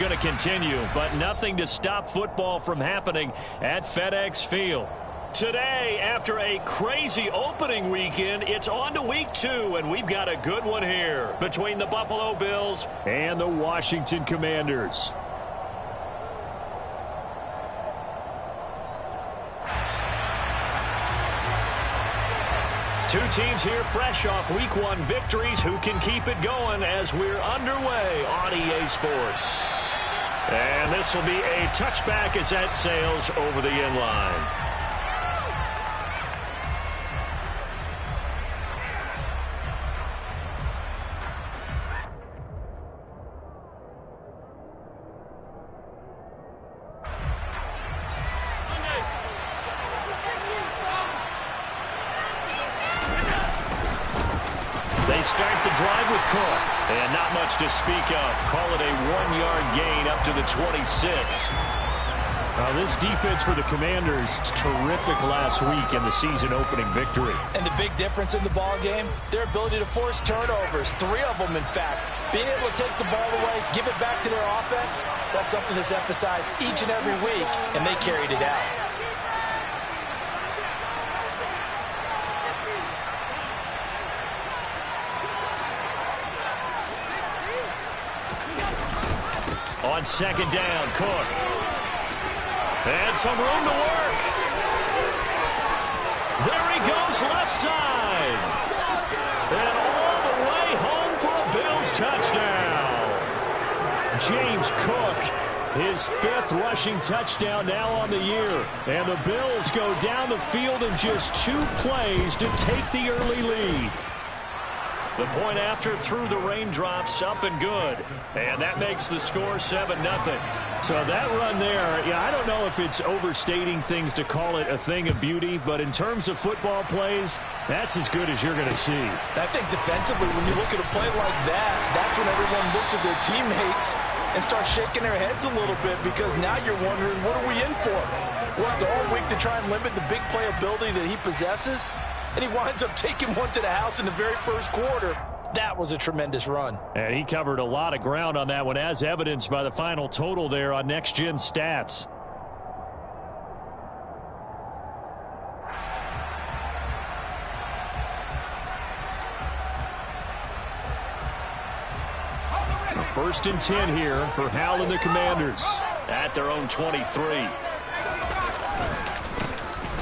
Going to continue, but nothing to stop football from happening at FedEx Field. Today, after a crazy opening weekend, it's on to week 2, and we've got a good one here between the Buffalo Bills and the Washington Commanders. Two teams here fresh off week 1 victories who can keep it going as we're underway on EA Sports. And this will be a touchback as that sails over the end line. They start the drive with Cook. And not much to speak of. Call it a 1-yard gain up to the 26. This defense for the Commanders is terrific last week in the season-opening victory. And the big difference in the ball game, their ability to force turnovers. 3 of them, in fact. Being able to take the ball away, give it back to their offense, that's something that's emphasized each and every week, and they carried it out. On second down, Cook. And some room to work. There he goes, left side. And all the way home for a Bills touchdown. James Cook, his 5th rushing touchdown now on the year. And the Bills go down the field in just 2 plays to take the early lead. The point after through the raindrops, up and good. And that makes the score 7-0. So that run there, I don't know if it's overstating things to call it a thing of beauty, but in terms of football plays, that's as good as you're going to see. I think defensively, when you look at a play like that, that's when everyone looks at their teammates and starts shaking their heads a little bit, because now you're wondering, what are we in for? Worked all week to try and limit the big play ability that he possesses, and he winds up taking one to the house in the very first quarter. That was a tremendous run. And he covered a lot of ground on that one, as evidenced by the final total there on Next Gen Stats. First and 10 here for Hal and the Commanders at their own 23.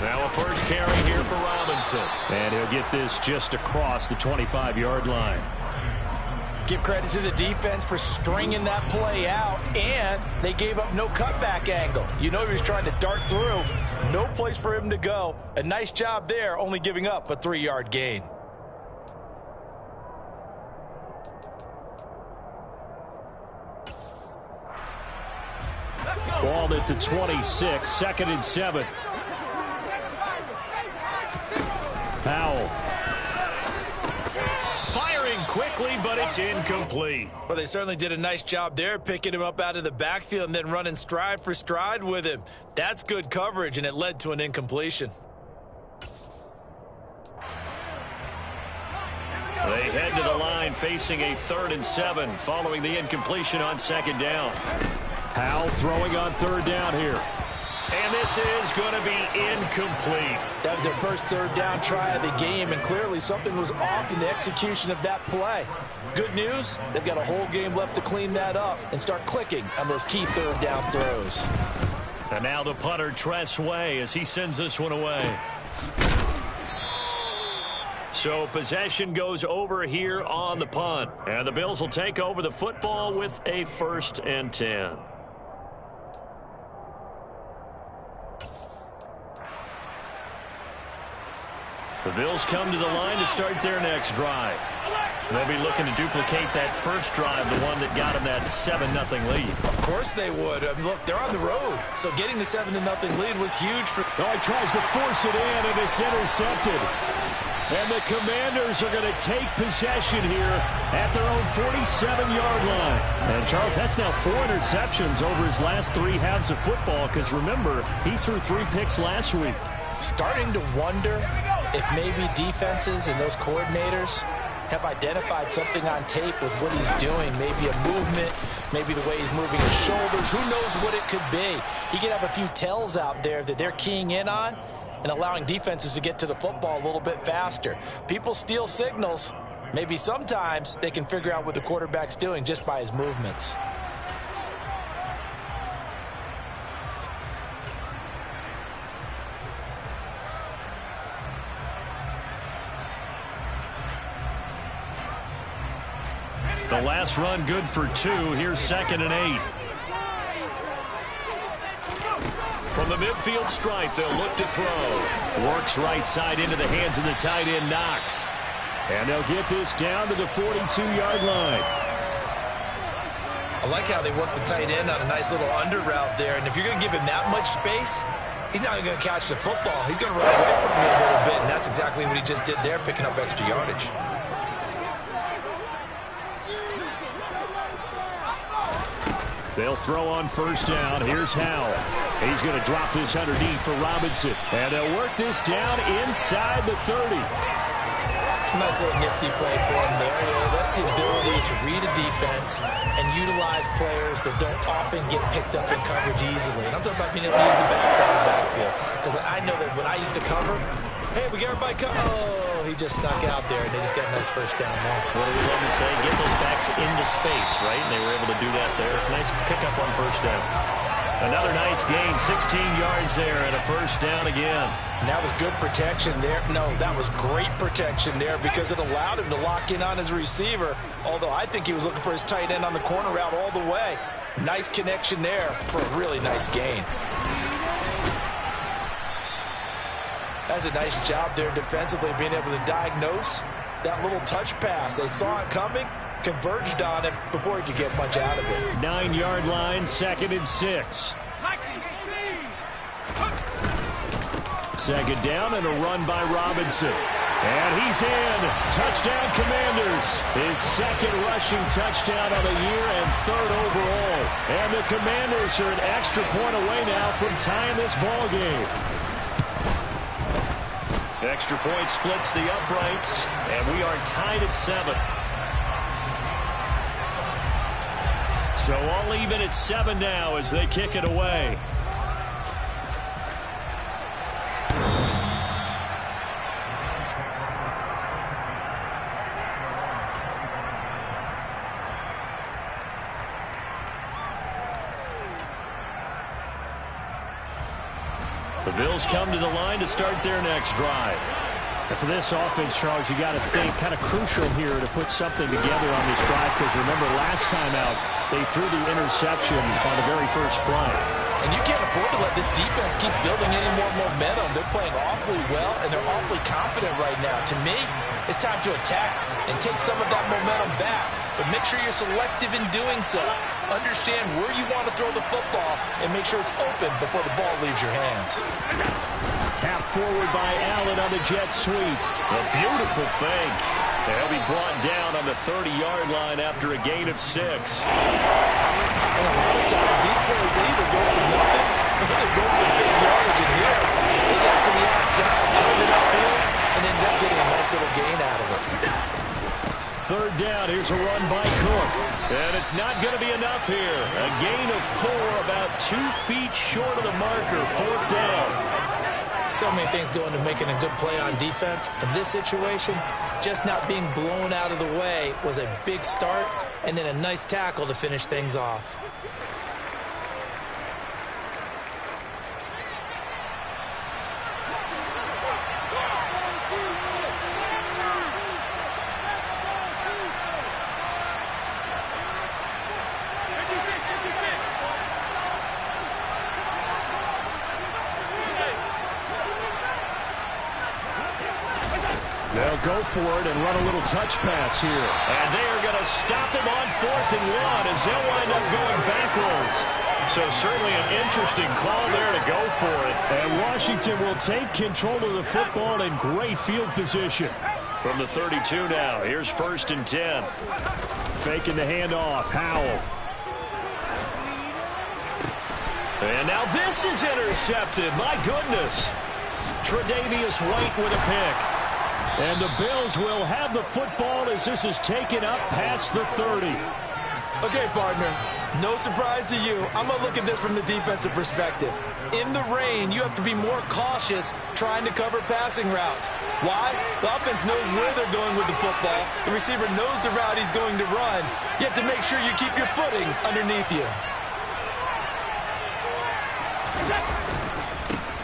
Now a first carry here for Robinson. And he'll get this just across the 25-yard line. Give credit to the defense for stringing that play out, and they gave up no cutback angle. You know he was trying to dart through. No place for him to go. A nice job there, only giving up a 3-yard gain. Ball at the 26, 2nd and 7. Powell. Firing quickly, but it's incomplete. Well, they certainly did a nice job there, picking him up out of the backfield and then running stride for stride with him. That's good coverage, and it led to an incompletion. They head to the line facing a 3rd and 7 following the incompletion on 2nd down. Powell throwing on 3rd down here. And this is going to be incomplete. That was their first 3rd down try of the game, and clearly something was off in the execution of that play. Good news, they've got a whole game left to clean that up and start clicking on those key 3rd down throws. And now the punter, Tress Way, as he sends this one away. So possession goes over here on the punt. And the Bills will take over the football with a 1st and 10. The Bills come to the line to start their next drive. They'll be looking to duplicate that first drive, the one that got them that 7-0 lead. Of course they would. I mean, look, they're on the road, so getting the 7-0 lead was huge for... Oh, he tries to force it in, and it's intercepted. And the Commanders are going to take possession here at their own 47-yard line. And, Charles, that's now 4 interceptions over his last 3 halves of football, because, remember, he threw 3 picks last week. Starting to wonder if maybe defenses and those coordinators have identified something on tape with what he's doing. Maybe a movement, maybe the way he's moving his shoulders. Who knows what it could be? He could have a few tells out there that they're keying in on and allowing defenses to get to the football a little bit faster. People steal signals. Maybe sometimes they can figure out what the quarterback's doing just by his movements. The last run good for 2. Here's 2nd and 8. From the midfield stripe, they'll look to throw. Works right side into the hands of the tight end, Knox. And they'll get this down to the 42-yard line. I like how they work the tight end on a nice little under route there. And if you're going to give him that much space, he's not going to catch the football. He's going to run away from you a little bit, and that's exactly what he just did there, picking up extra yardage. They'll throw on 1st down. Here's Howell. He's going to drop this underneath for Robinson. And they'll work this down inside the 30. Nice little nifty play for him there. That's the ability to read a defense and utilize players that don't often get picked up in coverage easily. And I'm talking about being able to use the backside of the backfield. Because I know that when I used to cover, hey, we got everybody covered. Oh, he just snuck out there, and they just got a nice 1st down there. What do we love to say? Get those backs into space, right? And they were able to do that there. Nice pickup on 1st down. Another nice gain, 16 yards there, and a 1st down again. And that was good protection there. No, that was great protection there because it allowed him to lock in on his receiver, although I think he was looking for his tight end on the corner route all the way. Nice connection there for a really nice gain. That's a nice job there defensively, being able to diagnose that little touch pass. They saw it coming, converged on him before he could get much out of it. 9-yard line, 2nd and 6. 2nd down and a run by Robinson. And he's in. Touchdown, Commanders. His 2nd rushing touchdown of the year and 3rd overall. And the Commanders are an extra point away now from tying this ball game. Extra point splits the uprights, and we are tied at 7. So all even at 7 now as they kick it away. The Bills come to the line to start their next drive. And for this offense, Charles, you got to think kind of crucial here to put something together on this drive, because remember last time out they threw the interception on the very first play. And you can't afford to let this defense keep building any more momentum. They're playing awfully well, and they're awfully confident right now. To me, it's time to attack and take some of that momentum back. But make sure you're selective in doing so. Understand where you want to throw the football and make sure it's open before the ball leaves your hands. Tap forward by Allen on the jet sweep. A beautiful fake. They'll be brought down on the 30-yard line after a gain of 6. And a lot of times these plays, they either go for nothing or they go for big yardage. And here, they got to the outside, turned it upfield, and ended up getting a nice little gain out of it. 3rd down, here's a run by Cook. And it's not going to be enough here. A gain of 4, about 2 feet short of the marker. 4th down. So many things go into making a good play on defense. In this situation, just not being blown out of the way was a big start, and then a nice tackle to finish things off. They'll go for it and run a little touch pass here. And they are going to stop him on 4th and 1 as they'll wind up going backwards. So certainly an interesting call there to go for it. And Washington will take control of the football in great field position. From the 32 now, here's 1st and 10. Faking the handoff, Howell. And now this is intercepted. My goodness. Tre'Davious White with a pick. And the Bills will have the football as this is taken up past the 30. Okay, partner, no surprise to you. I'm going to look at this from the defensive perspective. In the rain, you have to be more cautious trying to cover passing routes. Why? The offense knows where they're going with the football. The receiver knows the route he's going to run. You have to make sure you keep your footing underneath you.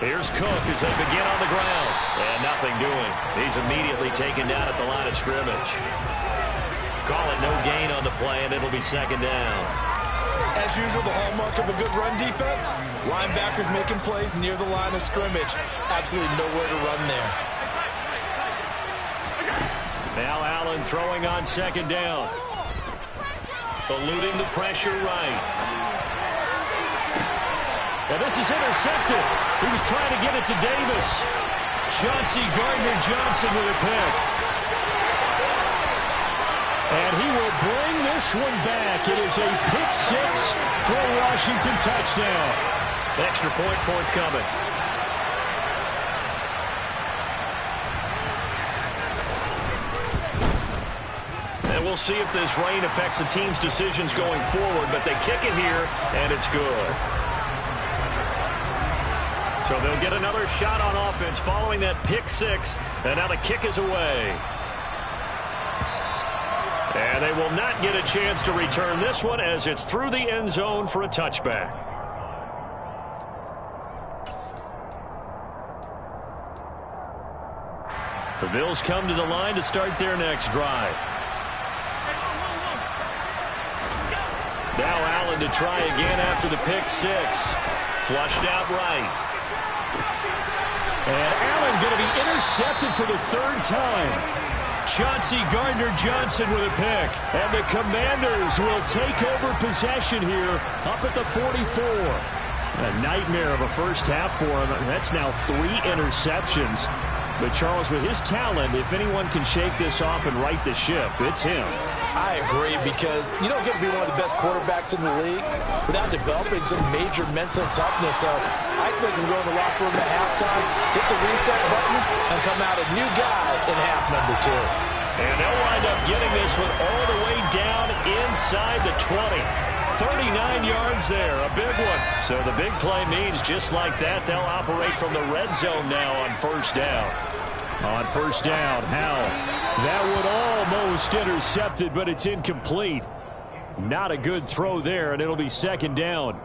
Here's Cook as they begin on the ground. And nothing doing. He's immediately taken down at the line of scrimmage. Call it no gain on the play, and it'll be second down. As usual, the hallmark of a good run defense, linebackers making plays near the line of scrimmage. Absolutely nowhere to run there. Now Allen throwing on second down. Eluding the pressure right. And this is intercepted. He was trying to get it to Davis. Chauncey Gardner-Johnson with a pick. And he will bring this one back. It is a pick six for a Washington touchdown. Extra point forthcoming. And we'll see if this rain affects the team's decisions going forward, but they kick it here, and it's good. So they'll get another shot on offense following that pick six, and now the kick is away. And they will not get a chance to return this one as it's through the end zone for a touchback. The Bills come to the line to start their next drive. Now Allen to try again after the pick six. Flushed out right. And Allen going to be intercepted for the third time. Chauncey Gardner-Johnson with a pick. And the Commanders will take over possession here up at the 44. A nightmare of a first half for him. That's now 3 interceptions. But Charles, with his talent, if anyone can shake this off and right the ship, it's him. I agree, because you don't get to be one of the best quarterbacks in the league without developing some major mental toughness. So I expect him to go in the locker room at halftime, hit the reset button, and come out a new guy in half number 2. And they'll wind up getting this one all the way down inside the 20. 39 yards there, a big one. So the big play means just like that, they'll operate from the red zone now on first down. On first down, Howell. That would almost intercepted, but it's incomplete. Not a good throw there, and it'll be second down.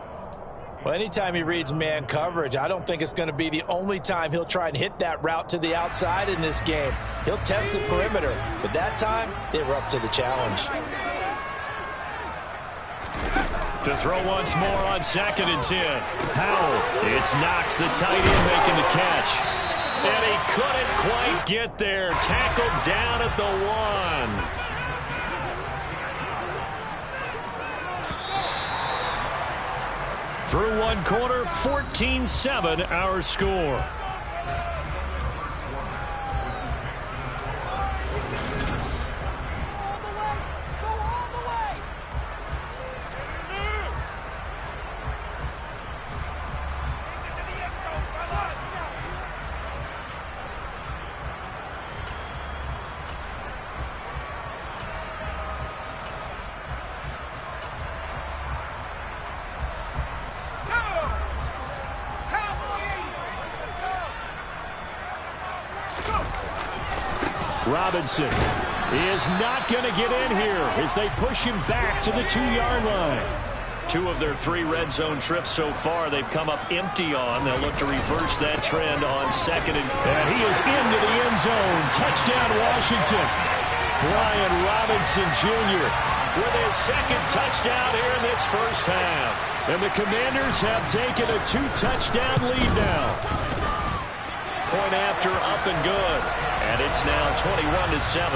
Well, anytime he reads man coverage, I don't think it's going to be the only time he'll try and hit that route to the outside in this game. He'll test the perimeter, but that time, they were up to the challenge. To throw once more on 2nd and 10. Howell, it's Knox, the tight end, making the catch. And he couldn't quite get there. Tackled down at the 1. Through one quarter, 14-7 our score. Robinson is not going to get in here as they push him back to the 2-yard line. 2 of their 3 red zone trips so far they've come up empty on. They'll look to reverse that trend on 2nd. And he is into the end zone. Touchdown, Washington. Brian Robinson Jr. with his 2nd touchdown here in this first half. And the Commanders have taken a 2-touchdown lead now. Point after, up and good. And it's now 21-7.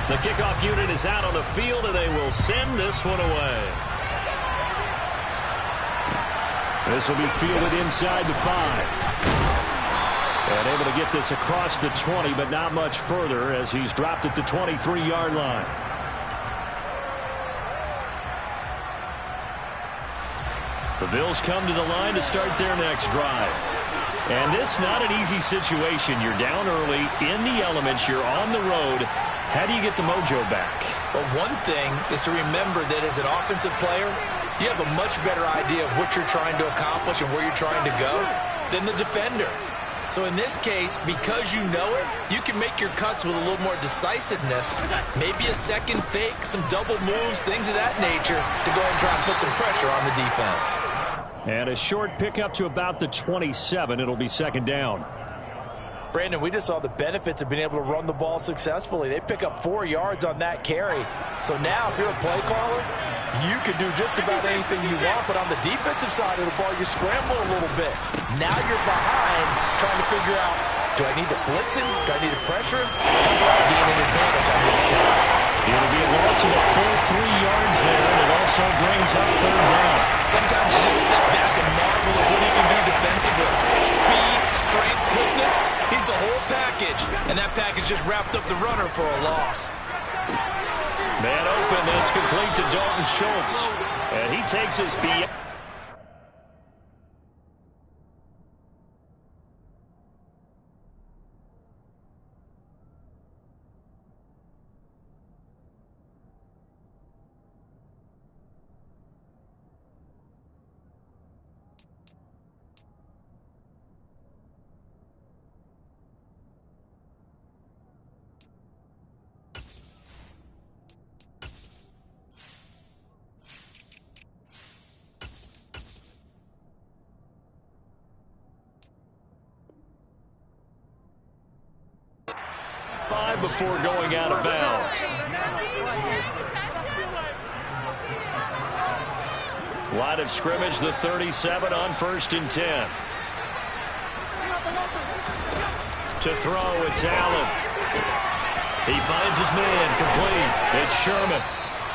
The kickoff unit is out on the field, and they will send this one away. This will be fielded inside the 5. And able to get this across the 20, but not much further as he's dropped at the 23-yard line. The Bills come to the line to start their next drive. And this not an easy situation. You're down early, in the elements, you're on the road. How do you get the mojo back? Well, one thing is to remember that as an offensive player, you have a much better idea of what you're trying to accomplish and where you're trying to go than the defender. So in this case, because you know it, you can make your cuts with a little more decisiveness, maybe a second fake, some double moves, things of that nature to go and try and put some pressure on the defense. And a short pickup to about the 27. It'll be second down. Brandon, we just saw the benefits of being able to run the ball successfully. They pick up 4 yards on that carry. So now if you're a play caller, you can do just about anything you want, but on the defensive side of the ball, you scramble a little bit. Now you're behind trying to figure out, do I need to blitz him? Do I need to pressure him? How do I gain an advantage on this snap? It'll be a loss of a full 3 yards there, and it also brings up third down. Sometimes you just sit back and marvel at what he can do defensively. Speed, strength, quickness, he's the whole package, and that package just wrapped up the runner for a loss. Man open, and it's complete to Dalton Schultz. And he takes his beat. Before going out of bounds. Line of scrimmage, the 37 on 1st and 10. To throw, it's Allen. He finds his man, complete. It's Sherman.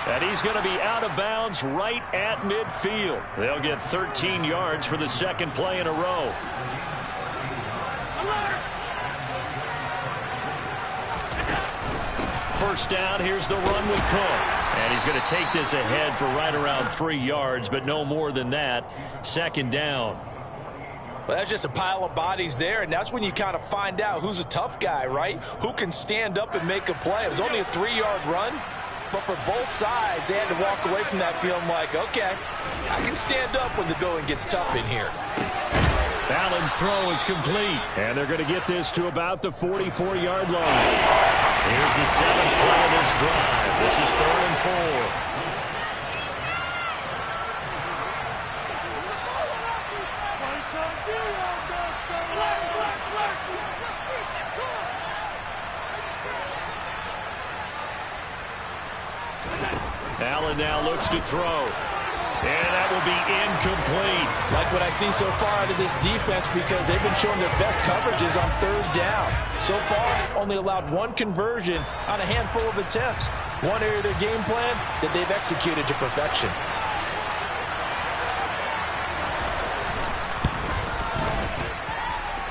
And he's going to be out of bounds right at midfield. They'll get 13 yards for the second play in a row. First down, here's the run with Cook. And he's going to take this ahead for right around 3 yards, but no more than that. Second down. Well, that's just a pile of bodies there, and that's when you kind of find out who's a tough guy, right? Who can stand up and make a play. It was only a 3-yard run, but for both sides, they had to walk away from that feeling like, okay, I can stand up when the going gets tough in here. Allen's throw is complete, and they're going to get this to about the 44-yard line. Here's the 7th play of this drive. This is 3rd and 4. Allen now looks to throw. And that will be incomplete. Like what I see so far out of this defense, because they've been showing their best coverages on 3rd down. So far, only allowed 1 conversion on a handful of attempts. One area of their game plan that they've executed to perfection.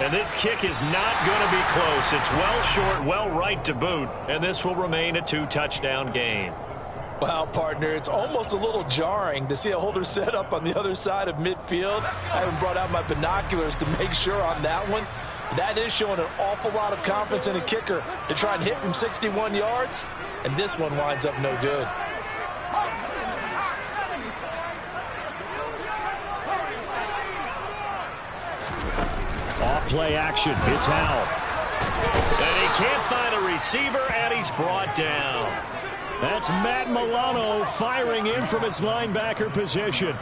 And this kick is not going to be close. It's well short, well right to boot. And this will remain a 2-touchdown game. Well, partner, it's almost a little jarring to see a holder set up on the other side of midfield. I haven't brought out my binoculars to make sure on that one. That is showing an awful lot of confidence in a kicker to try and hit from 61 yards, and this one winds up no good. Off play action. It's Howell. And he can't find a receiver, and he's brought down. That's Matt Milano firing in from his linebacker position.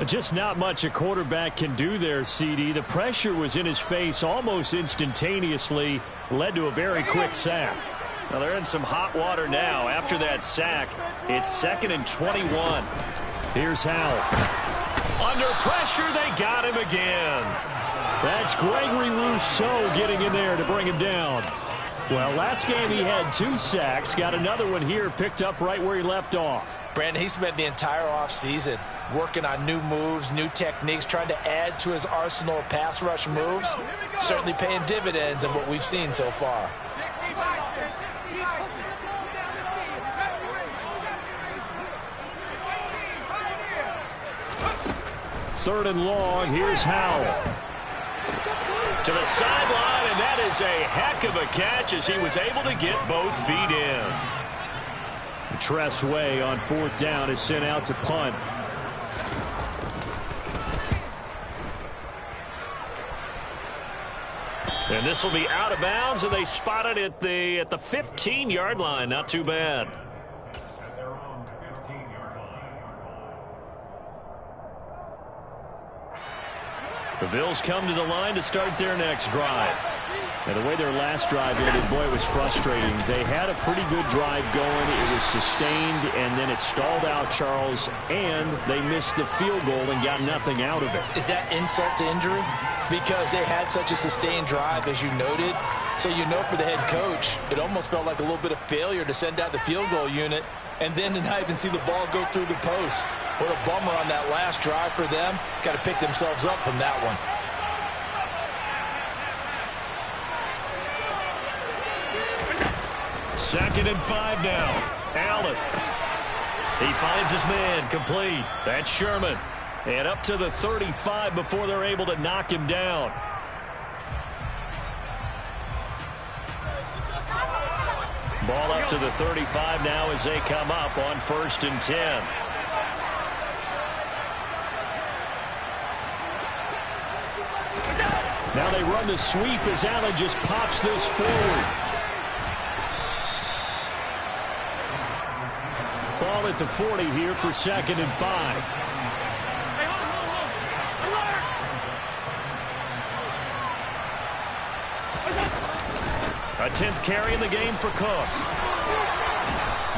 Just not much a quarterback can do there, CD. The pressure was in his face almost instantaneously, led to a very quick sack. Now they're in some hot water now. After that sack, it's 2nd and 21. Here's Howell. Under pressure, they got him again. That's Gregory Rousseau getting in there to bring him down. Well, last game he had 2 sacks. Got another one here picked up right where he left off. Brandon, he spent the entire offseason working on new moves, new techniques, trying to add to his arsenal of pass rush moves. Certainly paying dividends in what we've seen so far. Third and long. Here's Howell. To the sideline, and that is a heck of a catch as he was able to get both feet in. Tress Way on 4th down is sent out to punt. And this will be out of bounds, and they spot it at the 15-yard line. Not too bad. The Bills come to the line to start their next drive. Now, the way their last drive ended, boy, it was frustrating. They had a pretty good drive going. It was sustained, and then it stalled out, Charles, and they missed the field goal and got nothing out of it. Is that insult to injury? Because they had such a sustained drive, as you noted. So you know for the head coach, it almost felt like a little bit of failure to send out the field goal unit and then to not even see the ball go through the post. What a bummer on that last drive for them. Got to pick themselves up from that one. Second and 5 now. Allen. He finds his man complete. That's Sherman. And up to the 35 before they're able to knock him down. Ball up to the 35 now as they come up on 1st and 10. Now they run the sweep as Allen just pops this forward. Ball at the 40 here for 2nd and 5. A 10th carry in the game for Cook.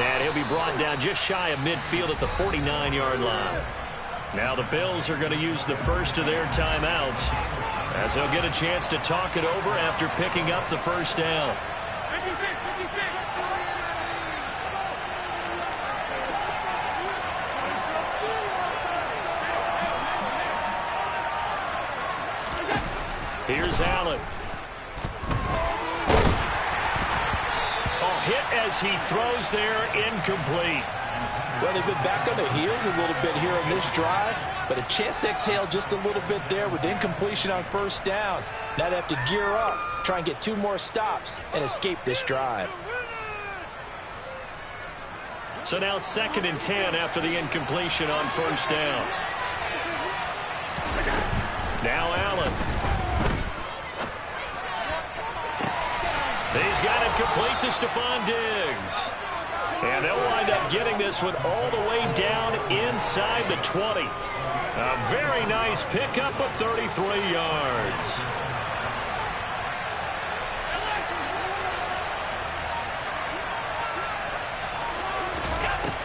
And he'll be brought down just shy of midfield at the 49-yard line. Now the Bills are going to use the first of their timeouts as they'll get a chance to talk it over after picking up the first down. Here's Allen. Hit as he throws there, incomplete. Well, they've been back on their heels a little bit here on this drive, but a chance to exhale just a little bit there with incompletion on 1st down. Now they have to gear up, try and get 2 more stops, and escape this drive. So now 2nd and 10 after the incompletion on 1st down. Now Allen. He's got it complete to Stephon Diggs. And they'll wind up getting this one all the way down inside the 20. A very nice pickup of 33 yards.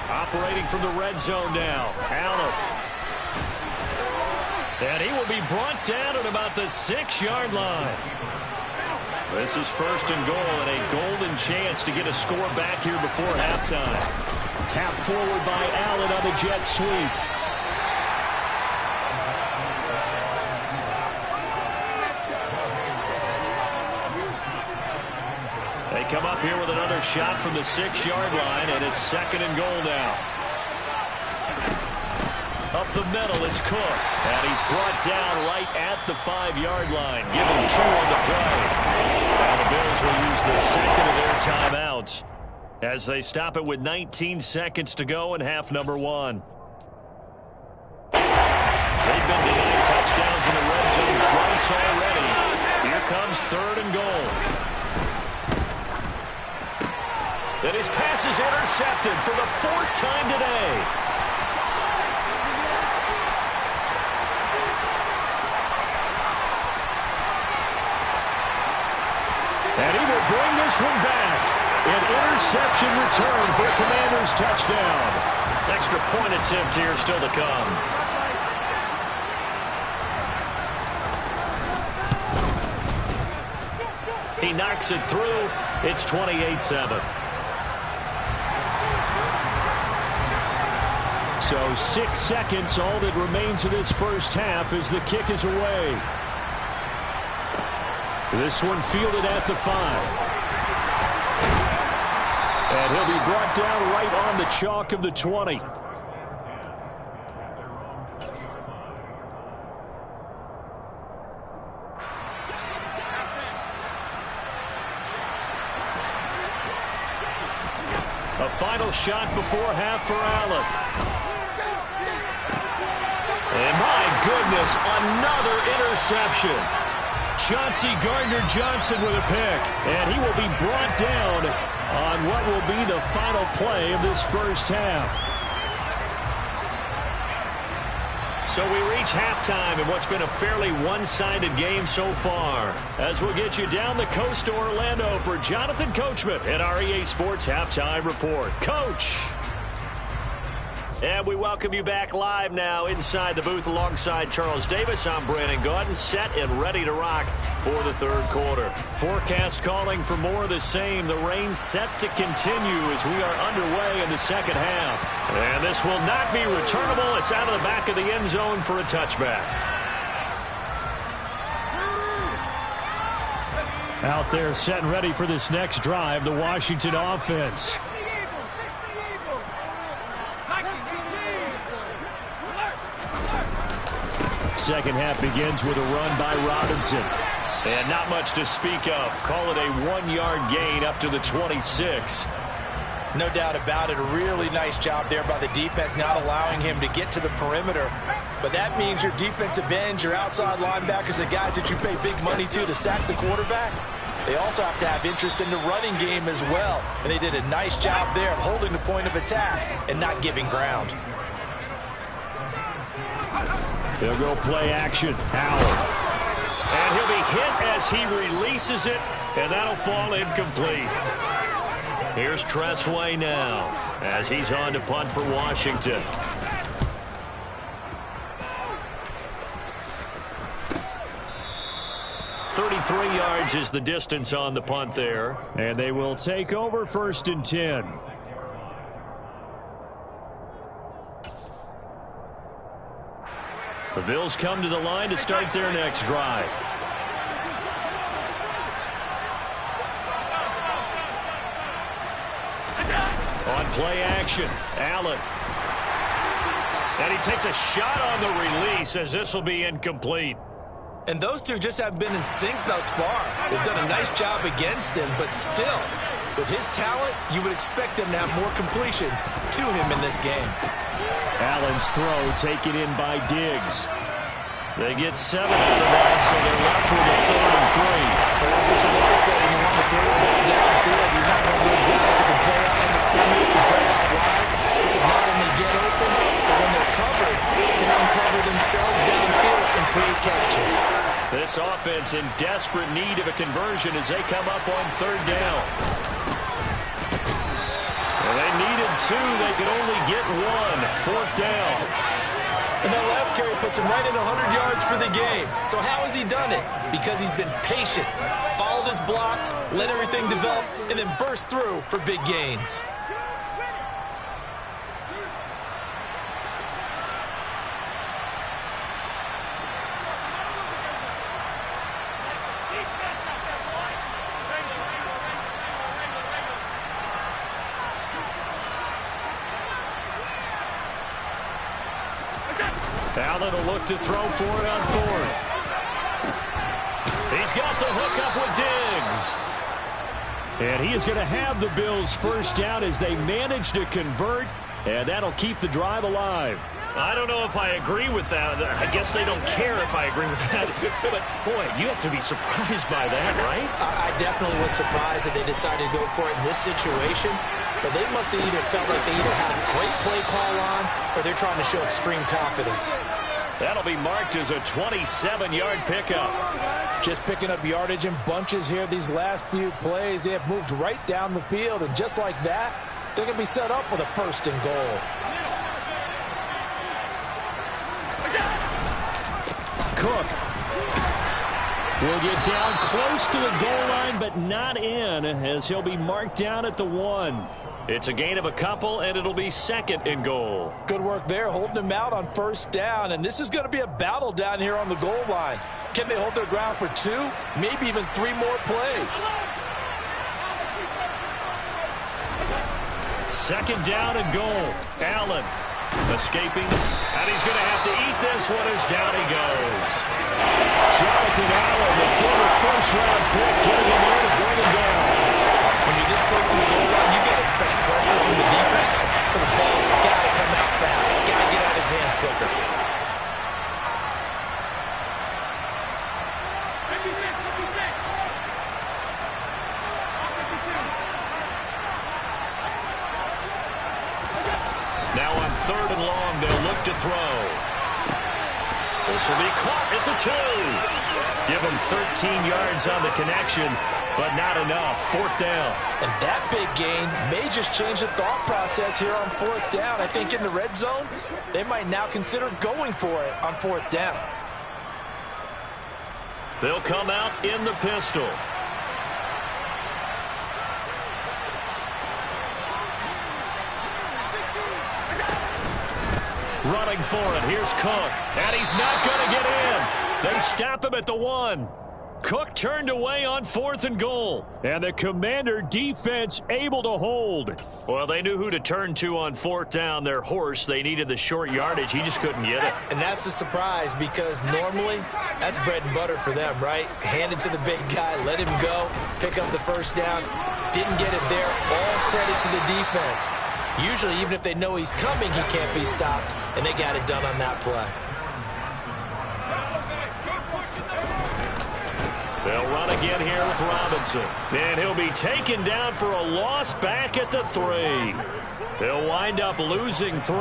Operating from the red zone now, Allen. And he will be brought down at about the 6-yard line. This is 1st and goal and a golden chance to get a score back here before halftime. Tapped forward by Allen on the jet sweep. They come up here with another shot from the 6-yard line, and it's 2nd and goal now. Up the middle, it's Cook. And he's brought down right at the 5-yard line. Give him 2 on the play. And the Bills will use the 2nd of their timeouts as they stop it with 19 seconds to go in half number 1. They've been denied touchdowns in the red zone twice already. Here comes 3rd and goal. And his pass is intercepted for the 4th time today. And he will bring this one back. An interception return for a Commanders touchdown. Extra point attempt here still to come. He knocks it through. It's 28-7. So 6 seconds, all that remains of this first half as the kick is away. This one fielded at the 5. And he'll be brought down right on the chalk of the 20. final shot before half for Allen. And my goodness, another interception. Chauncey Gardner-Johnson with a pick. And he will be brought down on what will be the final play of this first half. So we reach halftime in what's been a fairly one-sided game so far. As we'll get you down the coast to Orlando for Jonathan Coachman at our EA Sports Halftime Report. Coach! And we welcome you back live now inside the booth alongside Charles Davis. I'm Brandon Gaudin, set and ready to rock for the third quarter. Forecast calling for more of the same. The rain set to continue as we are underway in the second half. And this will not be returnable. It's out of the back of the end zone for a touchback. Out there set and ready for this next drive, the Washington offense. Second half begins with a run by Robinson. And not much to speak of. Call it a 1-yard gain up to the 26. No doubt about it. A really nice job there by the defense, not allowing him to get to the perimeter. But that means your defensive ends, your outside linebackers, the guys that you pay big money to sack the quarterback, they also have to have interest in the running game as well. And they did a nice job there of holding the point of attack and not giving ground. He'll go play action. Howard. And he'll be hit as he releases it, and that'll fall incomplete. Here's Tressway now as he's on to punt for Washington. .33 yards is the distance on the punt there, and they will take over 1st and 10. The Bills come to the line to start their next drive. On play action, Allen. And he takes a shot on the release as this will be incomplete. And those two just have been in sync thus far. They've done a nice job against him, but still, with his talent, you would expect them to have more completions to him in this game. Allen's throw taken in by Diggs. They get 7 out of that, so they're left with a 3rd and 3. Well, that's what you're looking for when you want to throw the ball downfield. You're not one of those guys who can play out on the perimeter, can play out wide, who can not only get open, but when they're covered, can uncover themselves downfield and create catches. This offense in desperate need of a conversion as they come up on 3rd down. Well, they needed 2. They could only get 1. 4th down. And that last carry puts him right at 100 yards for the game. So how has he done it? Because he's been patient, followed his blocks, let everything develop, and then burst through for big gains. Allen will look to throw for it on 4th. He's got the hook up with Diggs. And he is going to have the Bills' first down as they manage to convert, and that'll keep the drive alive. I don't know if I agree with that. I guess they don't care if I agree with that. But, boy, you have to be surprised by that, right? I definitely was surprised that they decided to go for it in this situation. But they must have either felt like they either had a great play call on or they're trying to show extreme confidence. That'll be marked as a 27-yard pickup. Just picking up yardage in bunches here these last few plays. They have moved right down the field, and just like that, they're going to be set up with a 1st and goal. Cook will get down close to the goal line, but not in, as he'll be marked down at the 1. It's a gain of a couple, and it'll be 2nd and goal. Good work there, holding him out on 1st down, and this is going to be a battle down here on the goal line. Can they hold their ground for 2, maybe even 3 more plays? 2nd down and goal. Allen escaping, and he's going to have to eat this one as down he goes. Jonathan Allen, the former 1st-round pick, getting him in to bring him down. When you're this close to the goal line, you got to expect pressure from the defense, so the ball's got to come out fast. Got to get out of his hands quicker. Now on 3rd and long, they'll look to throw. This will be caught at the 2. Give him 13 yards on the connection, but not enough. 4th down. And that big gain may just change the thought process here on 4th down. I think in the red zone, they might now consider going for it on 4th down. They'll come out in the pistol. Running for it. Here's Cook. And he's not going to get in. They stop him at the 1. Cook turned away on 4th and goal. And the Commander defense able to hold. Well, they knew who to turn to on 4th down. Their horse, they needed the short yardage. He just couldn't get it. And that's the surprise, because normally that's bread and butter for them, right? Hand it to the big guy, let him go, pick up the first down. Didn't get it there. All credit to the defense. Usually, even if they know he's coming, he can't be stopped, and they got it done on that play. They'll run again here with Robinson. And he'll be taken down for a loss back at the 3. They'll wind up losing 3.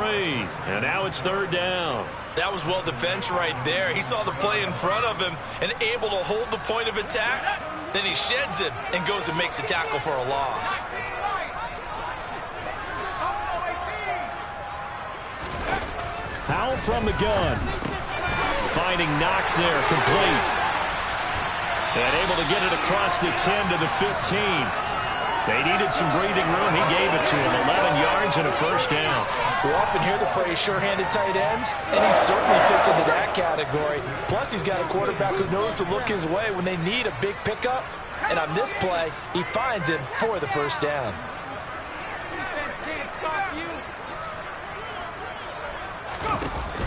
And now it's 3rd down. That was well defense right there. He saw the play in front of him and able to hold the point of attack. Then he sheds it and goes and makes a tackle for a loss. Powell from the gun. Finding Knox there, complete. And able to get it across the 10 to the 15. They needed some breathing room. He gave it to him. 11 yards and a first down. We often hear the phrase sure-handed tight ends, and he certainly fits into that category. Plus, he's got a quarterback who knows to look his way when they need a big pickup. And on this play, he finds him for the first down.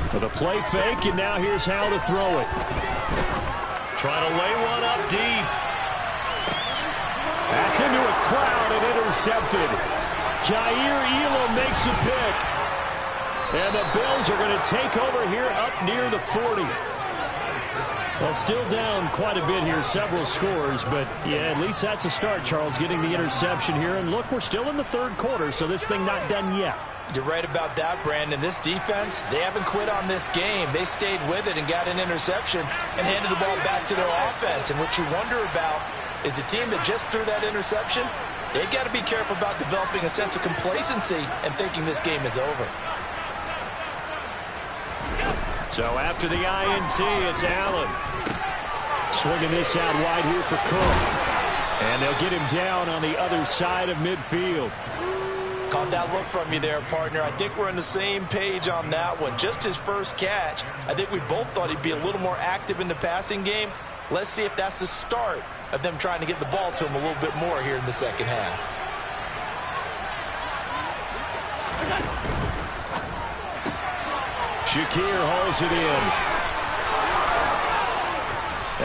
For the play fake, and now here's how to throw it. Trying to lay one up deep. That's into a crowd and intercepted. Jair Elam makes a pick. And the Bills are going to take over here up near the 40. Well, still down quite a bit here, several scores, but yeah, at least that's a start, Charles, getting the interception here. And look, we're still in the 3rd quarter, so this thing not done yet. You're right about that, Brandon. This defense, they haven't quit on this game. They stayed with it and got an interception and handed the ball back to their offense. And what you wonder about is the team that just threw that interception, they've got to be careful about developing a sense of complacency and thinking this game is over. So after the INT, it's Allen. Swinging this out wide here for Cook. And they'll get him down on the other side of midfield. Caught that look from you there, partner. I think we're on the same page on that one. Just his first catch. I think we both thought he'd be a little more active in the passing game. Let's see if that's the start of them trying to get the ball to him a little bit more here in the second half. Shakir hauls it in.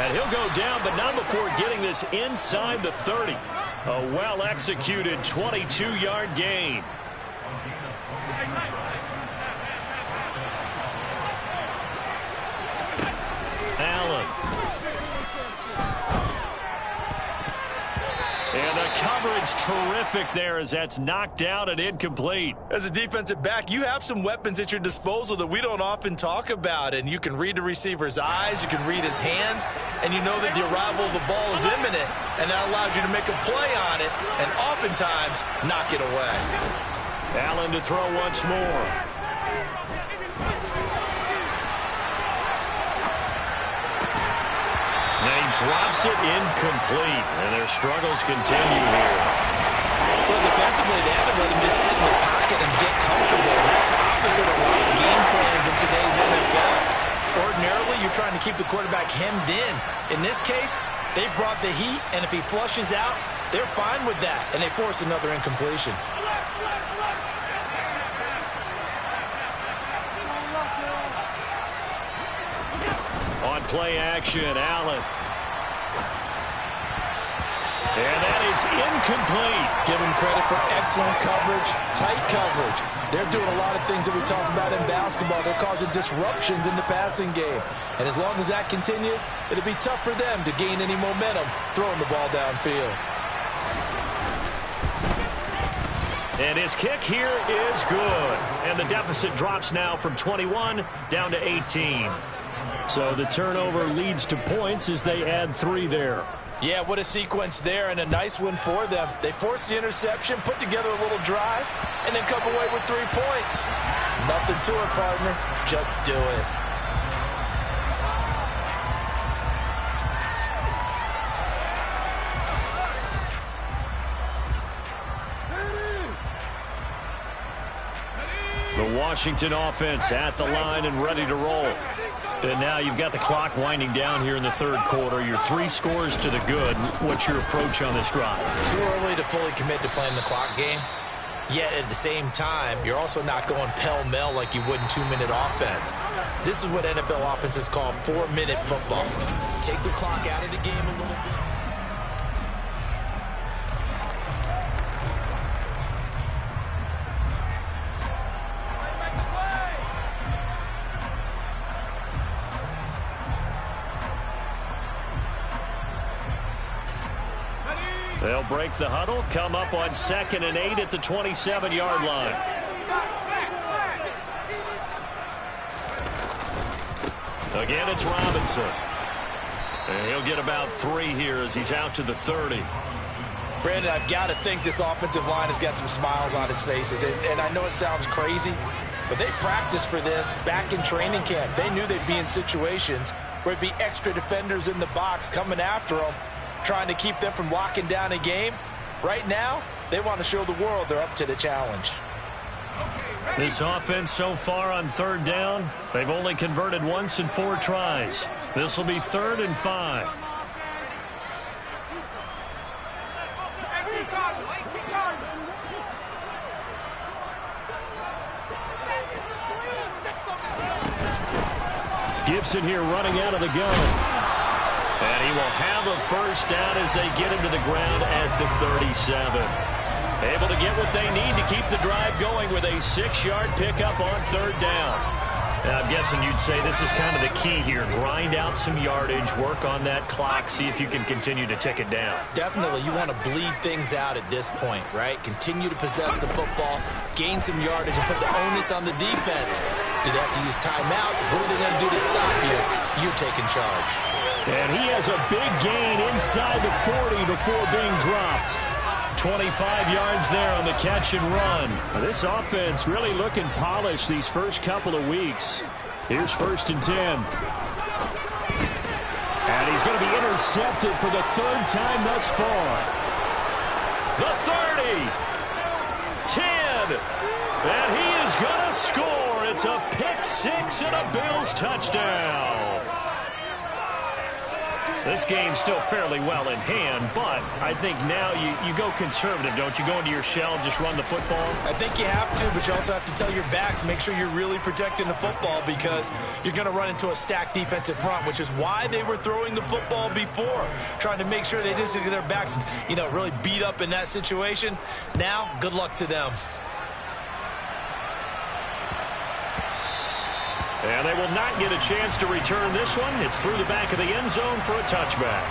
And he'll go down, but not before getting this inside the 30. A well-executed 22-yard gain. Allen. And the coverage terrific there as that's knocked out and incomplete. As a defensive back, you have some weapons at your disposal that we don't often talk about. And you can read the receiver's eyes, you can read his hands, and you know that the arrival of the ball is imminent. And that allows you to make a play on it and oftentimes knock it away. Allen to throw once more. And he drops it incomplete. And their struggles continue here. Well, defensively, they haven't let him just sit in the pocket and get comfortable. That's opposite a lot of game plans in today's NFL. Ordinarily, you're trying to keep the quarterback hemmed in. In this case, they brought the heat, and if he flushes out, they're fine with that, and they force another incompletion. On play action, Allen. And that is incomplete. Give him credit for excellent coverage, tight coverage. They're doing a lot of things that we talk about in basketball. They're causing disruptions in the passing game. And as long as that continues, it'll be tough for them to gain any momentum throwing the ball downfield. And his kick here is good. And the deficit drops now from 21 down to 18. So the turnover leads to points as they add 3 there. Yeah, what a sequence there, and a nice one for them. They forced the interception, put together a little drive, and then come away with 3 points. Nothing to it, partner. Just do it. The Washington offense at the line and ready to roll. And now you've got the clock winding down here in the third quarter. You're 3 scores to the good. What's your approach on this drive? Too early to fully commit to playing the clock game. Yet at the same time, you're also not going pell-mell like you would in 2-minute offense. This is what NFL offenses call 4-minute football. Take the clock out of the game a little bit. They'll break the huddle, come up on 2nd and 8 at the 27-yard line. Again, it's Robinson. And he'll get about 3 here as he's out to the 30. Brandon, I've got to think this offensive line has got some smiles on its faces. And I know it sounds crazy, but they practiced for this back in training camp. They knew they'd be in situations where it'd be extra defenders in the box coming after them, trying to keep them from locking down a game. Right now, they want to show the world they're up to the challenge. This offense so far on 3rd down, they've only converted once in 4 tries. This will be 3rd and 5. Gibson here running out of the gun. And he will have a first down as they get him to the ground at the 37. Able to get what they need to keep the drive going with a 6-yard pickup on 3rd down. And I'm guessing you'd say this is kind of the key here. Grind out some yardage, work on that clock, see if you can continue to tick it down. Definitely, you want to bleed things out at this point, right? Continue to possess the football, gain some yardage, and put the onus on the defense. Do they have to use timeouts? What are they going to do to stop you? You're taking charge. And he has a big gain inside the 40 before being dropped. 25 yards there on the catch and run. Now, this offense really looking polished these first couple of weeks. Here's 1st and 10. And he's going to be intercepted for the 3rd time thus far. The 30. 10. And he is going to score. It's a pick 6 and a Bills touchdown. This game's still fairly well in hand, but I think now you go conservative, don't you? Go into your shell and just run the football? I think you have to, but you also have to tell your backs, make sure you're really protecting the football because you're going to run into a stacked defensive front, which is why they were throwing the football before, trying to make sure they just get their backs, really beat up in that situation. Now, good luck to them. And they will not get a chance to return this one. It's through the back of the end zone for a touchback.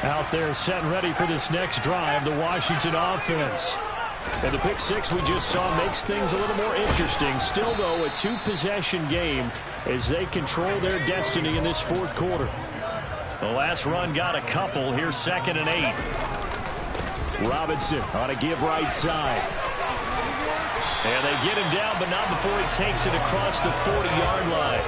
Out there set and ready for this next drive, the Washington offense. And the pick 6 we just saw makes things a little more interesting. Still, though, a 2-possession game as they control their destiny in this 4th quarter. The last run got a couple. Here's 2nd and 8. Robinson on a give right side. And they get him down, but not before he takes it across the 40-yard line.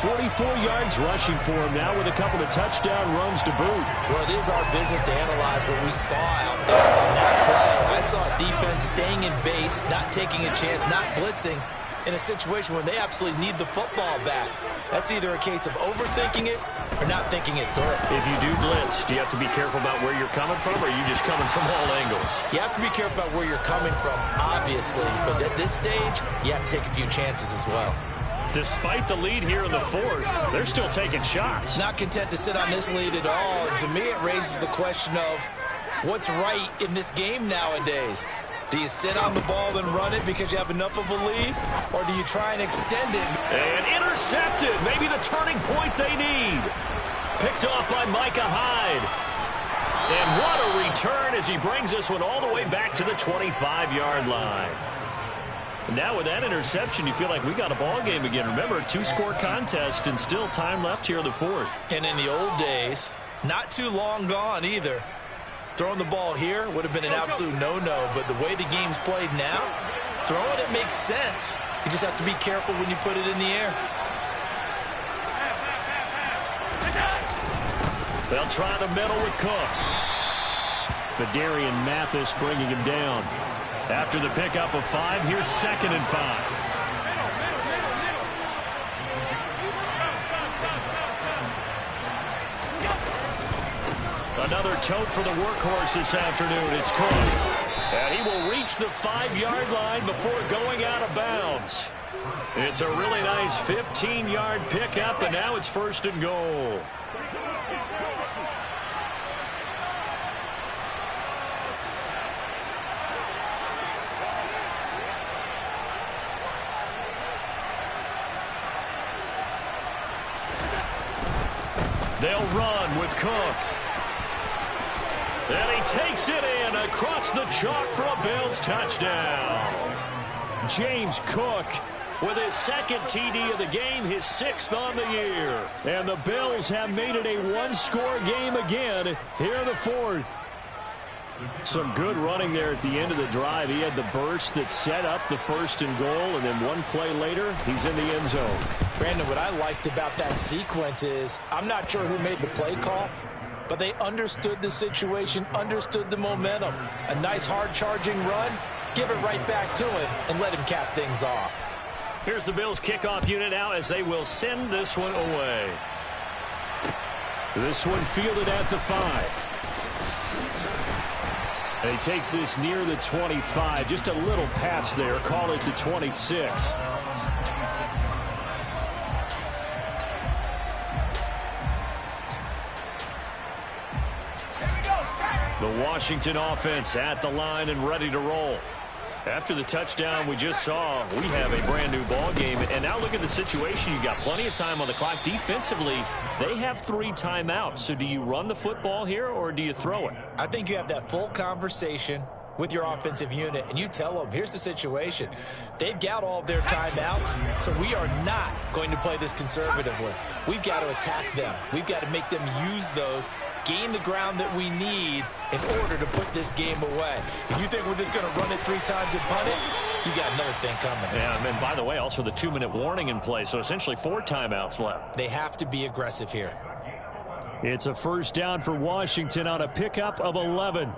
44 yards rushing for him now with a couple of touchdown runs to boot. Well, it is our business to analyze what we saw out there on that play. I saw a defense staying in base, not taking a chance, not blitzing in a situation when they absolutely need the football back. That's either a case of overthinking it or not thinking it through. If you do blitz, do you have to be careful about where you're coming from, or are you just coming from all angles? You have to be careful about where you're coming from, obviously, but at this stage, you have to take a few chances as well. Despite the lead here in the fourth, they're still taking shots. Not content to sit on this lead at all. And to me, it raises the question of what's right in this game nowadays. Do you sit on the ball and run it because you have enough of a lead? Or do you try and extend it? And intercepted. Maybe the turning point they need. Picked off by Micah Hyde. And what a return as he brings this one all the way back to the 25-yard line. Now with that interception, you feel like we got a ball game again. Remember, two-score contest and still time left here in the fourth. And in the old days, not too long gone either. Throwing the ball here would have been an absolute no-no, but the way the game's played now, throwing it makes sense. You just have to be careful when you put it in the air. They'll try the middle with Cook. Fadarian Mathis bringing him down. After the pickup of 5, here's 2nd and 5. Another tote for the workhorse this afternoon. It's Cook. And he will reach the 5-yard line before going out of bounds. It's a really nice 15-yard pickup, and now it's 1st and goal. They'll run with Cook. And he takes it in across the chalk for a Bills touchdown. James Cook with his 2nd TD of the game, his 6th on the year. And the Bills have made it a one-score game again here in the fourth. Some good running there at the end of the drive. He had the burst that set up the 1st and goal, and then one play later, he's in the end zone. Brandon, what I liked about that sequence is I'm not sure who made the play call, but they understood the situation, understood the momentum. A nice hard-charging run, give it right back to him, and let him cap things off. Here's the Bills kickoff unit now as they will send this one away. This one fielded at the 5. And he takes this near the 25. Just a little pass there. Call it the 26. The Washington offense at the line and ready to roll. After the touchdown we just saw, we have a brand new ball game. And now look at the situation. You've got plenty of time on the clock. Defensively, they have 3 timeouts. So do you run the football here or do you throw it? I think you have that full conversation with your offensive unit, and you tell them, here's the situation. They've got all their timeouts, so we are not going to play this conservatively. We've got to attack them. We've got to make them use those, gain the ground that we need in order to put this game away. If you think we're just going to run it 3 times and punt it, you got another thing coming. Yeah, and by the way, also the 2-minute warning in play, so essentially 4 timeouts left. They have to be aggressive here. It's a 1st down for Washington on a pickup of 11.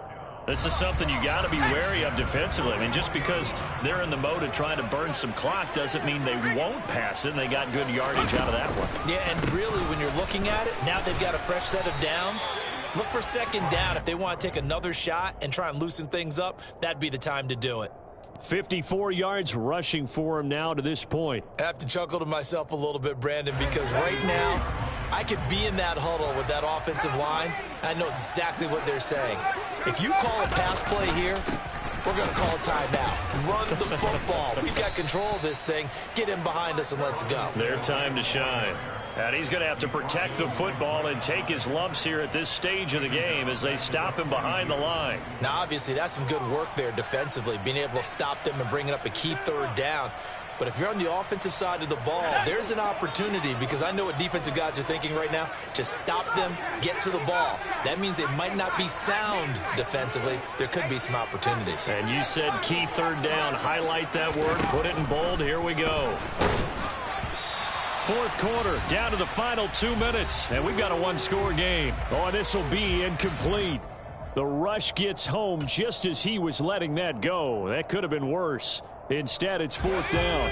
This is something you got to be wary of defensively. I mean, just because they're in the mode of trying to burn some clock doesn't mean they won't pass it, and they got good yardage out of that one. Yeah, and really, when you're looking at it, now they've got a fresh set of downs. Look for 2nd down. If they want to take another shot and try and loosen things up, that'd be the time to do it. 54 yards rushing for him now to this point. I have to chuckle to myself a little bit, Brandon, because right now, I could be in that huddle with that offensive line. I know exactly what they're saying. If you call a pass play here, we're going to call a timeout. Run the football. We've got control of this thing. Get in behind us and let's go. Their time to shine. And he's going to have to protect the football and take his lumps here at this stage of the game as they stop him behind the line. Now, obviously, that's some good work there defensively, being able to stop them and bringing up a key 3rd down. But if you're on the offensive side of the ball, there's an opportunity, because I know what defensive guys are thinking right now. Just stop them, get to the ball. That means they might not be sound defensively. There could be some opportunities. And you said key 3rd down. Highlight that word. Put it in bold. Here we go. 4th quarter, down to the final 2 minutes, and we've got a 1-score game. Oh, this will be incomplete. The rush gets home just as he was letting that go. That could have been worse. Instead, it's 4th down.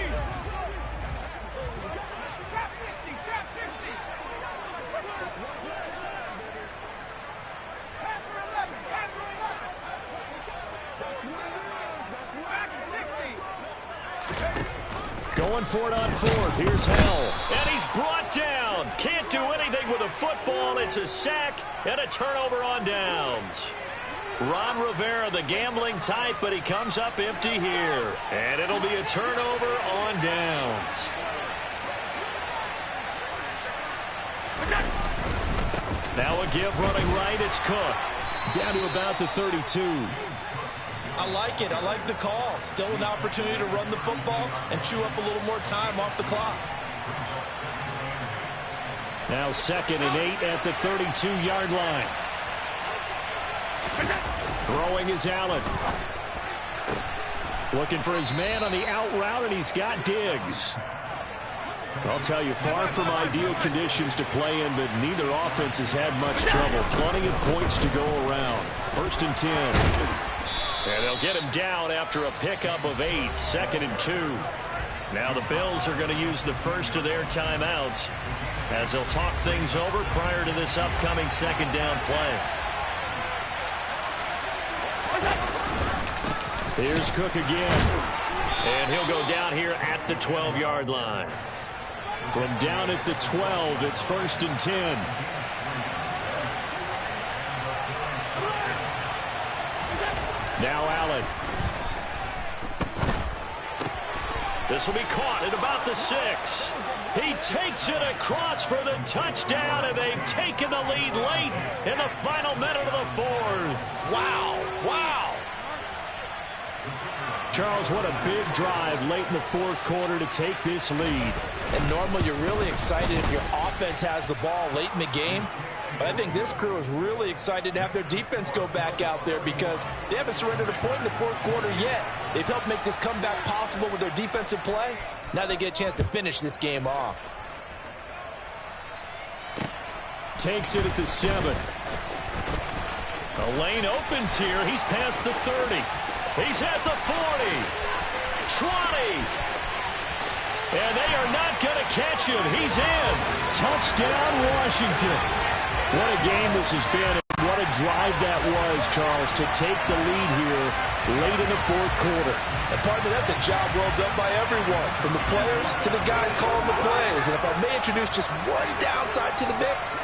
Going for it on fourth. Here's Hell. And he's brought down. Can't do anything with a football. It's a sack and a turnover on downs. Ron Rivera, the gambling type, but he comes up empty here. And it'll be a turnover on downs. Now a give running right. It's Cook. Down to about the 32. I like it. I like the call. Still an opportunity to run the football and chew up a little more time off the clock. Now 2nd and 8 at the 32-yard line. Throwing is Allen. Looking for his man on the out route, and he's got Diggs. I'll tell you, far from ideal conditions to play in, but neither offense has had much trouble. Plenty of points to go around. 1st and 10. And they'll get him down after a pickup of 8. 2nd and 2. Now the Bills are going to use the first of their timeouts as they'll talk things over prior to this upcoming 2nd down play. Here's Cook again. And he'll go down here at the 12-yard line. From down at the 12, it's 1st and 10. Now Allen. This will be caught at about the 6. He takes it across for the touchdown, and they've taken the lead late in the final minute of the 4th. Wow. Wow. Charles, what a big drive late in the 4th quarter to take this lead. And normally you're really excited if your offense has the ball late in the game. But I think this crew is really excited to have their defense go back out there because they haven't surrendered a point in the 4th quarter yet. They've helped make this comeback possible with their defensive play. Now they get a chance to finish this game off. Takes it at the 7. The lane opens here. He's past the 30. He's at the 40. 20. And they are not going to catch him. He's in. Touchdown, Washington. What a game this has been. What a drive that was, Charles, to take the lead here late in the 4th quarter. And partner, that's a job well done by everyone, from the players to the guys calling the plays. And if I may introduce just one downside to the mix,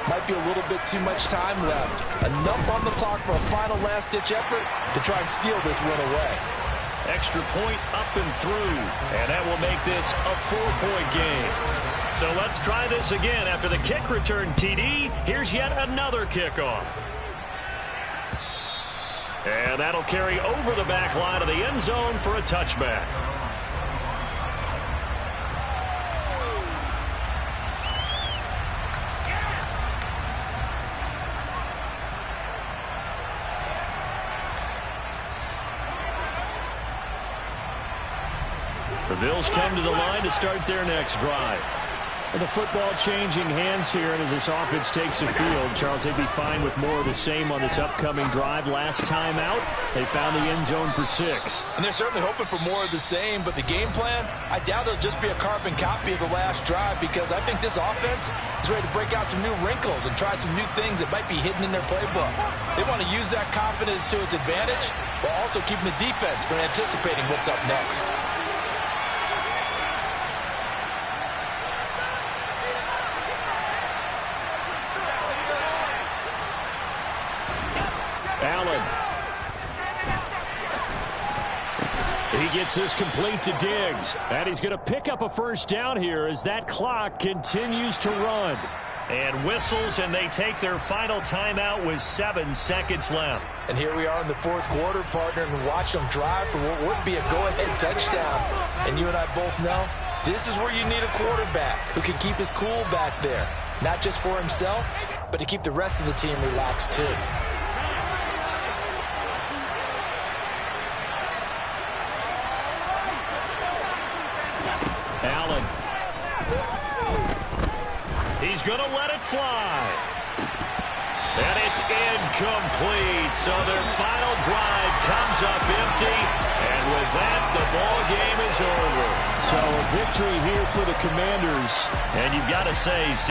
might be a little bit too much time left. Enough on the clock for a final last-ditch effort to try and steal this win away. Extra point up and through, and that will make this a 4-point game. So let's try this again. After the kick return TD, here's yet another kickoff. And that'll carry over the back line of the end zone for a touchback. The Bills come to the line to start their next drive. And the football changing hands here, and as this offense takes the field, Charles, they'd be fine with more of the same on this upcoming drive. Last time out, they found the end zone for 6. And they're certainly hoping for more of the same, but the game plan, I doubt it'll just be a carbon copy of the last drive because I think this offense is ready to break out some new wrinkles and try some new things that might be hidden in their playbook. They want to use that confidence to its advantage while also keeping the defense from anticipating what's up next. Allen. He gets this complete to Diggs. And he's going to pick up a first down here as that clock continues to run. And whistles, and they take their final timeout with 7 seconds left. And here we are in the 4th quarter, partner, and watch them drive for what would be a go-ahead touchdown. And you and I both know this is where you need a quarterback who can keep his cool back there. Not just for himself, but to keep the rest of the team relaxed too. Allen. He's going to let it fly. And it's incomplete. So their final drive comes up empty. And with that, the ball game is over. So a victory here for the Commanders. And you've got to say,